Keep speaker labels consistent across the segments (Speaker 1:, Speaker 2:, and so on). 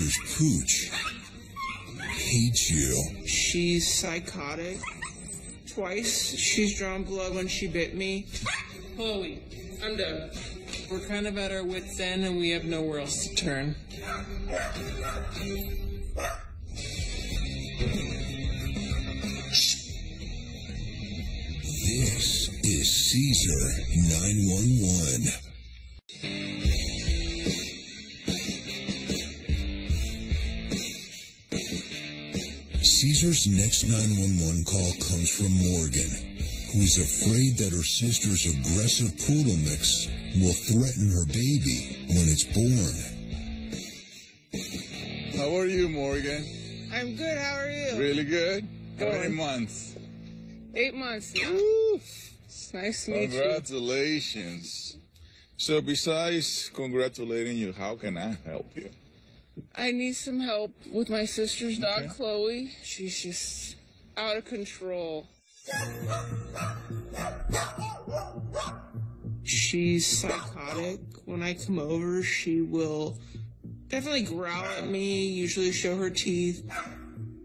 Speaker 1: Caesar's pooch hates you.
Speaker 2: She's psychotic. Twice she's drawn blood when she bit me. Chloe, I'm done. We're kind of at our wits' end and we have nowhere else to turn.
Speaker 1: This is Cesar 911. Caesar's next 911 call comes from Morgan, who is afraid that her sister's aggressive poodle mix will threaten her baby when it's born.
Speaker 3: How are you, Morgan?
Speaker 2: I'm good, how are you?
Speaker 3: Really good?
Speaker 2: Good.
Speaker 3: How many months?
Speaker 2: 8 months now.
Speaker 3: Woo!
Speaker 2: It's nice to meet you.
Speaker 3: Congratulations. So besides congratulating you, how can I help you?
Speaker 2: I need some help with my sister's dog, Chloe. She's just out of control. She's psychotic. When I come over, she will definitely growl at me, usually show her teeth.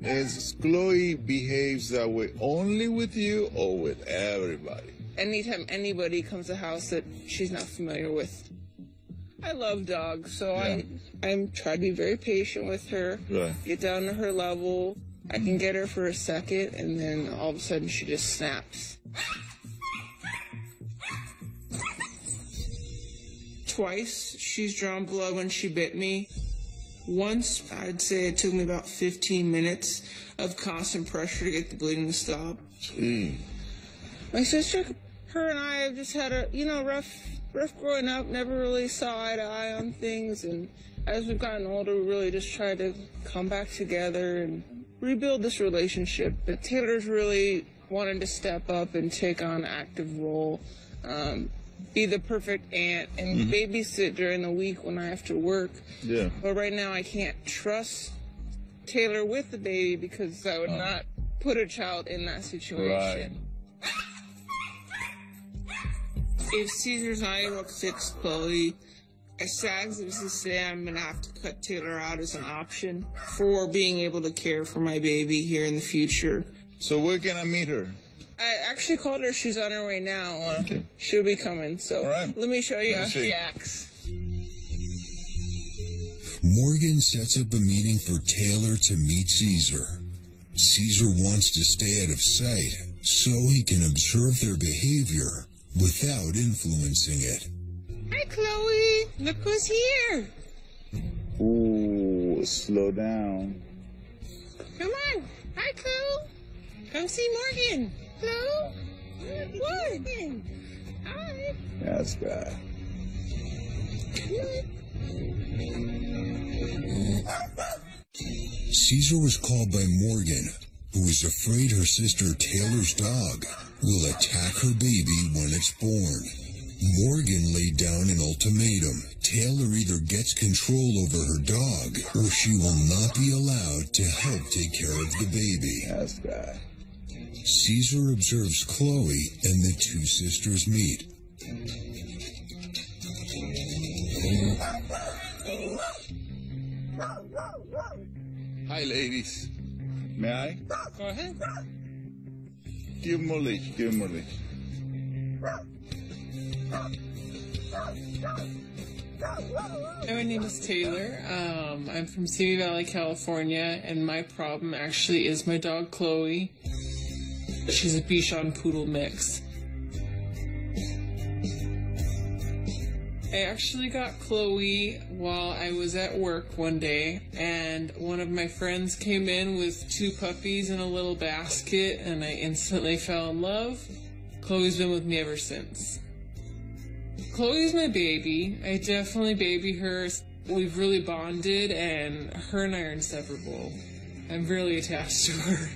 Speaker 3: Is Chloe behaves that way only with you or with everybody?
Speaker 2: Anytime anybody comes to the house that she's not familiar with. I love dogs, so I'm trying to be very patient with her, get down to her level. I can get her for a second, and then all of a sudden she just snaps. Twice she's drawn blood when she bit me. Once, I'd say it took me about 15 minutes of constant pressure to get the bleeding to stop. My sister, her and I have just had a, rough growing up, never really saw eye to eye on things, and as we've gotten older, we really just tried to come back together and rebuild this relationship. But Taylor's really wanted to step up and take on an active role, be the perfect aunt, and babysit during the week when I have to work. Yeah. But right now I can't trust Taylor with the baby because I would not put a child in that situation. Right. If Caesar's not able to fix Chloe, as sad as it is to say, I'm going to have to cut Taylor out as an option for being able to care for my baby here in the future.
Speaker 3: So where can I meet her?
Speaker 2: I actually called her. She's on her way now. She'll be coming. So let me show you how she acts.
Speaker 1: Morgan sets up a meeting for Taylor to meet Caesar. Caesar wants to stay out of sight so he can observe their behavior without influencing it.
Speaker 2: Hi, Chloe. Look who's here.
Speaker 3: Ooh, slow down.
Speaker 2: Come on. Hi, Chloe. Come see Morgan. Chloe. Morgan. Hi.
Speaker 3: That's bad.
Speaker 1: Caesar was called by Morgan, who is afraid her sister Taylor's dog will attack her baby when it's born. Morgan laid down an ultimatum. Taylor either gets control over her dog, or she will not be allowed to help take care of the baby.
Speaker 3: That's bad.
Speaker 1: Caesar observes Chloe and the two sisters meet.
Speaker 3: Hi, ladies. May I?
Speaker 2: Go ahead.
Speaker 3: Give him a leash. Give him a leash.
Speaker 2: My name is Taylor. I'm from Simi Valley, California, and my problem actually is my dog Chloe. She's a Bichon Poodle mix. I actually got Chloe while I was at work one day, and one of my friends came in with 2 puppies in a little basket, and I instantly fell in love. Chloe's been with me ever since. Chloe's my baby. I definitely baby her. We've really bonded, and her and I are inseparable. I'm really attached to her.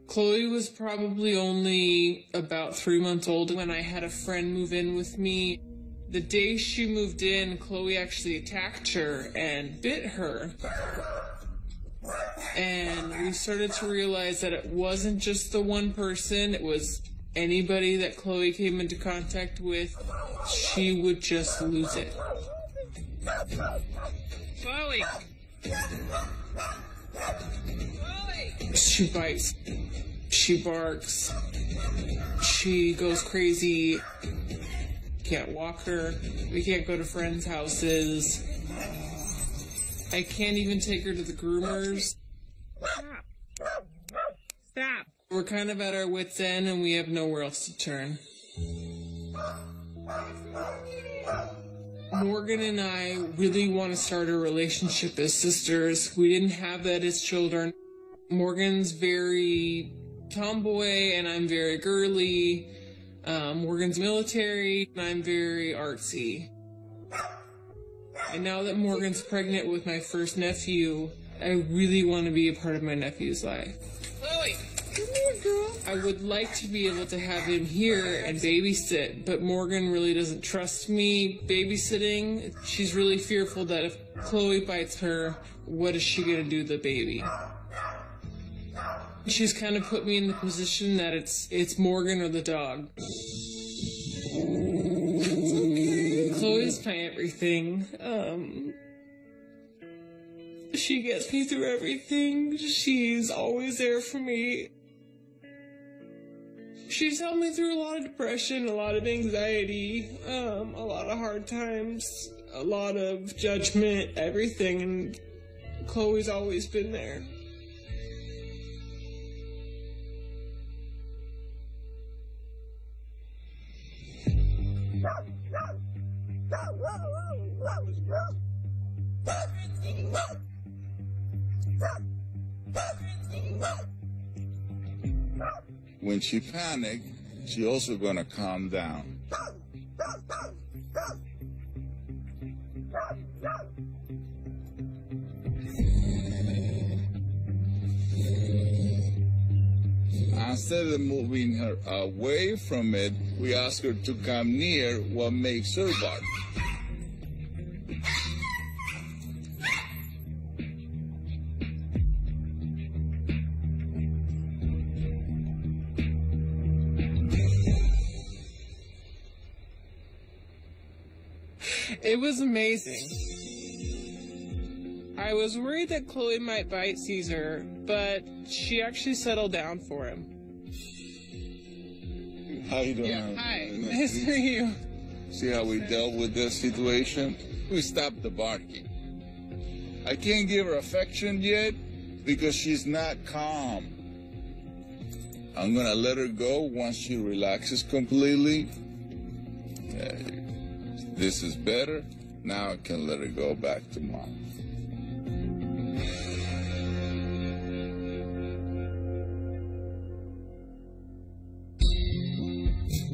Speaker 2: Chloe was probably only about 3 months old when I had a friend move in with me. The day she moved in, Chloe actually attacked her and bit her. And we started to realize that it wasn't just the one person, it was anybody that Chloe came into contact with, she would just lose it. Chloe! She bites. She barks. She goes crazy. Can't walk her. We can't go to friends' houses. I can't even take her to the groomers. Stop. Stop. We're kind of at our wits' end and we have nowhere else to turn. Morgan and I really want to start a relationship as sisters. We didn't have that as children. Morgan's very tomboy and I'm very girly. Morgan's military and I'm very artsy. And now that Morgan's pregnant with my first nephew, I really want to be a part of my nephew's life. Chloe, come here, girl. I would like to be able to have him here and babysit, but Morgan really doesn't trust me babysitting. She's really fearful that if Chloe bites her, what is she going to do to the baby? She's kind of put me in the position that it's Morgan or the dog. Chloe's my everything. She gets me through everything. She's always there for me. She's helped me through a lot of depression, a lot of anxiety, a lot of hard times, a lot of judgment, everything, and Chloe's always been there.
Speaker 3: When she panicked, she also gonna calm down. Instead of moving her away from it, we ask her to come near what makes her bark.
Speaker 2: It was amazing. I was worried that Chloe might bite Cesar, but she actually settled down for him.
Speaker 3: How you doing?
Speaker 2: Yeah, hi. Nice to meet you.
Speaker 3: See how we dealt with this situation? We stopped the barking. I can't give her affection yet because she's not calm. I'm gonna let her go once she relaxes completely. This is better. Now I can let her go back to mom.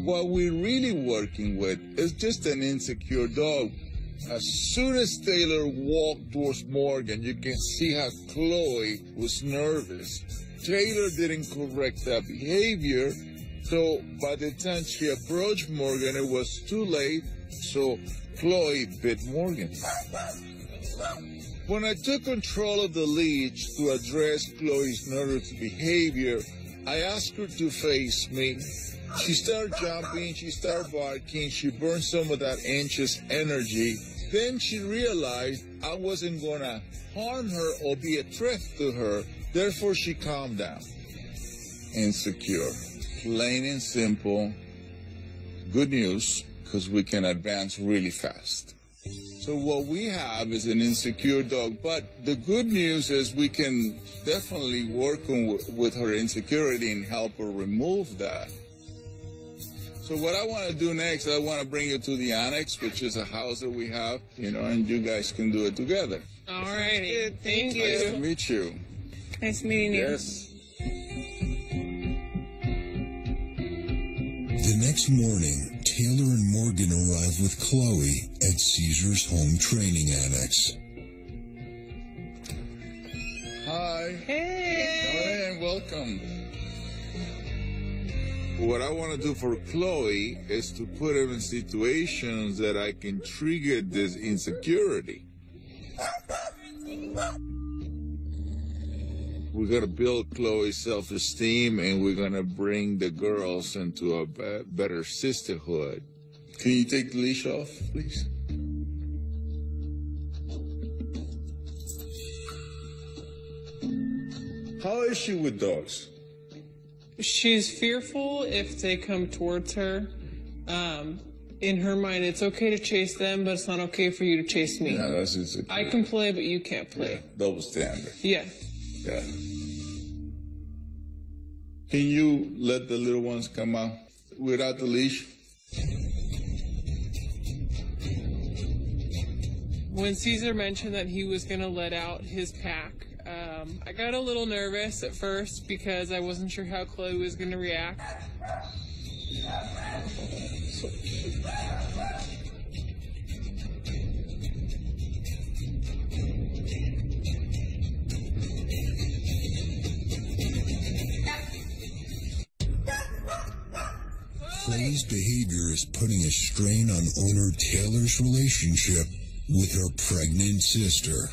Speaker 3: What we're really working with is just an insecure dog. As soon as Taylor walked towards Morgan, you can see how Chloe was nervous. Taylor didn't correct that behavior, so by the time she approached Morgan, it was too late, so Chloe bit Morgan. When I took control of the leash to address Chloe's nervous behavior, I asked her to face me. She started jumping, she started barking, she burned some of that anxious energy. Then she realized I wasn't going to harm her or be a threat to her. Therefore, she calmed down. Insecure. Plain and simple. Good news, because we can advance really fast. So what we have is an insecure dog, but the good news is we can definitely work with her insecurity and help her remove that. So what I want to do next, I want to bring you to the annex, which is a house that we have, and you guys can do it together.
Speaker 2: All righty. Thank you.
Speaker 3: Nice to meet you.
Speaker 2: Nice meeting you.
Speaker 3: Yes.
Speaker 1: The next morning, Taylor and Morgan arrive with Chloe at Cesar's home training annex.
Speaker 3: Hi.
Speaker 2: Hey.
Speaker 3: Hi, welcome. What I want to do for Chloe is to put her in situations that I can trigger this insecurity. We're going to build Chloe's self-esteem, and we're going to bring the girls into a better sisterhood. Can you take the leash off, please? is she with dogs?
Speaker 2: She's fearful if they come towards her. In her mind, it's okay to chase them, but it's not okay for you to chase me.
Speaker 3: Yeah, that's just
Speaker 2: I can play, but you can't play.
Speaker 3: Yeah, double standard.
Speaker 2: Yeah.
Speaker 3: Yeah. Can you let the little ones come out without the leash?
Speaker 2: When Cesar mentioned that he was going to let out his pack, I got a little nervous at first because I wasn't sure how Chloe was going to react.
Speaker 1: Chloe's behavior is putting a strain on owner Taylor's relationship with her pregnant sister.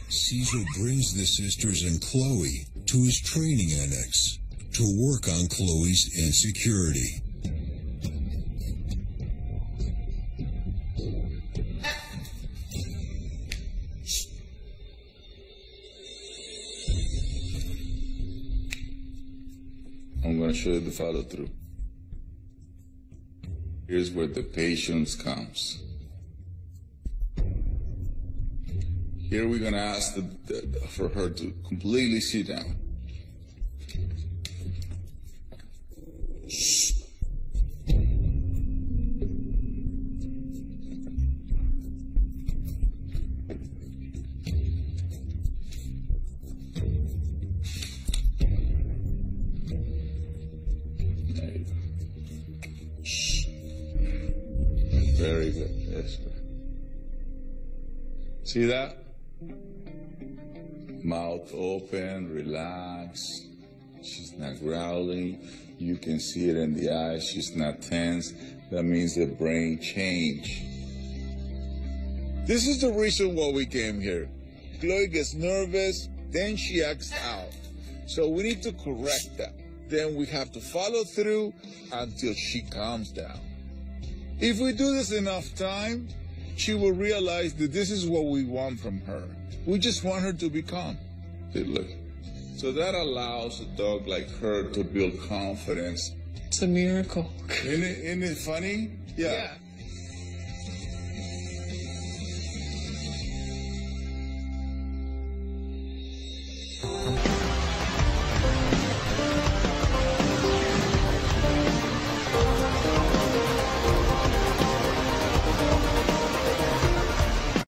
Speaker 1: Cesar brings the sisters and Chloe to his training annex to work on Chloe's insecurity.
Speaker 3: I'm going to show you the follow-through. Here's where the patience comes. Here we're going to ask for her to completely sit down. Very good. That's good. See that? Mouth open, relaxed. She's not growling. You can see it in the eyes. She's not tense. That means the brain changed. This is the reason why we came here. Chloe gets nervous, then she acts out. So we need to correct that. Then we have to follow through until she calms down. If we do this enough time, she will realize that this is what we want from her. We just want her to be calm. See, look. So that allows a dog like her to build confidence.
Speaker 2: It's a miracle.
Speaker 3: Isn't it funny? Yeah.